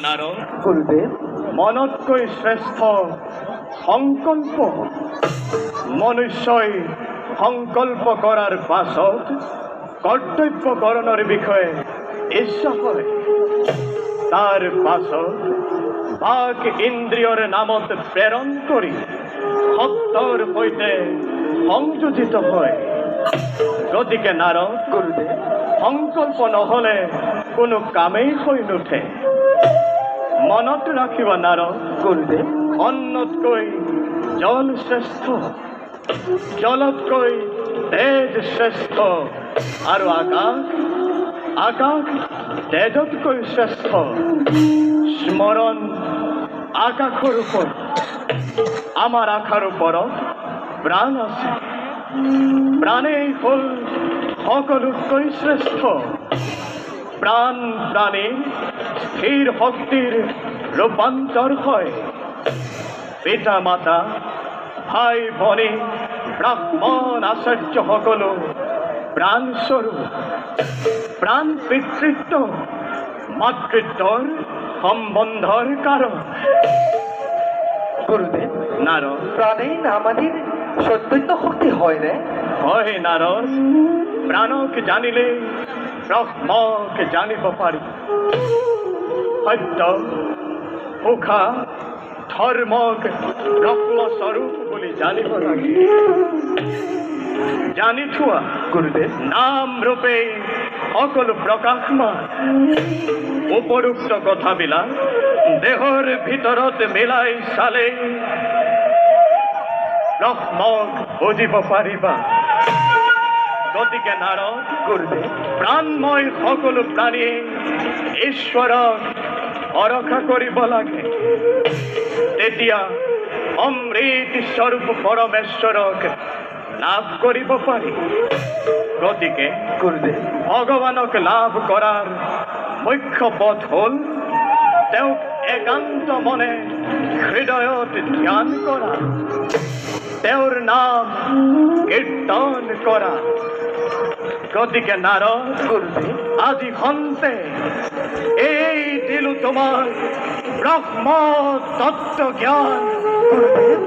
নাৰদ গুৰুদেব মনতকৈ শ্ৰেষ্ঠ সংকল্প মনুষ্যই সংকল্প কৰাৰ পাছত কৰ্তব্য কৰণৰ বিষয়ে ইচ্ছা হয় তাৰ পাছত বাক ইন্দ্ৰিয়ৰ নামত প্ৰেৰণ কৰি শব্দৰ সৈতে সংযোজিত হয়। গতিকে নাৰদ গুৰুদেব সংকল্প নহলে কোনো কামেই হৈ নুঠে। মনত ৰাখিবা নাৰদ, গুৰুদেব অন্নতকৈ জল শ্ৰেষ্ঠ, জলতকৈ তেজ শ্ৰেষ্ঠ আৰু আকাশ তেজতকৈ শ্ৰেষ্ঠ। স্মৰণ আকাশৰ ওপৰত, আমাৰ আশাৰ ওপৰত প্ৰাণ আছে। প্ৰাণেই হ'ল সকলোতকৈ শ্ৰেষ্ঠ। প্ৰাণ প্ৰাণীৰ স্থিৰ শক্তিৰ ৰূপান্তৰ হয়। পিতা মাতা ভাই ভনী ব্ৰাহ্মণ আচাৰ্য সকলো প্ৰাণস্বৰূপ। প্ৰাণ পিতৃত্ব মাতৃত্বৰ সম্বন্ধৰ কাৰণ। গুৰুদেব নাৰদ প্ৰাণেই না আমাদেৰ সত্যিত্ব শক্তি হয় ৰে। হয় নাৰদ, প্ৰাণক জানিলে ব্ৰহ্মক জানিব পাৰি। সত্য সুখা ধৰ্মক ব্ৰহ্মস্বৰূপ বুলি জানিব লাগে। জানি থোৱা গুৰুদেব নাম ৰূপে সকলো প্ৰকাশমান। উপৰোক্ত কথাবিলাক দেহৰ ভিতৰত মিলাই চালে ব্ৰহ্মক বুজিব পাৰিবা। গতিকে নাৰদ গুৰুদেব প্ৰাণময় সকলো প্ৰাণীয়ে ঈশ্বৰক অৰক্ষা কৰিব লাগে। তেতিয়া অমৃত স্বৰূপ পৰমেশ্বৰক লাভ কৰিব পাৰি। গতিকে গুৰুদেব ভগৱানক লাভ কৰাৰ মুখ্য পথ হ'ল তেওঁক একান্ত মনে হৃদয়ত ধ্যান কৰা, তেওঁৰ নাম কীৰ্তন কৰা। গতিকে নাৰদ গুৰুদেব আজি খন্তে এই দিলো তোমাৰ ব্ৰহ্ম তত্ত্ব জ্ঞান। গুৰুদেব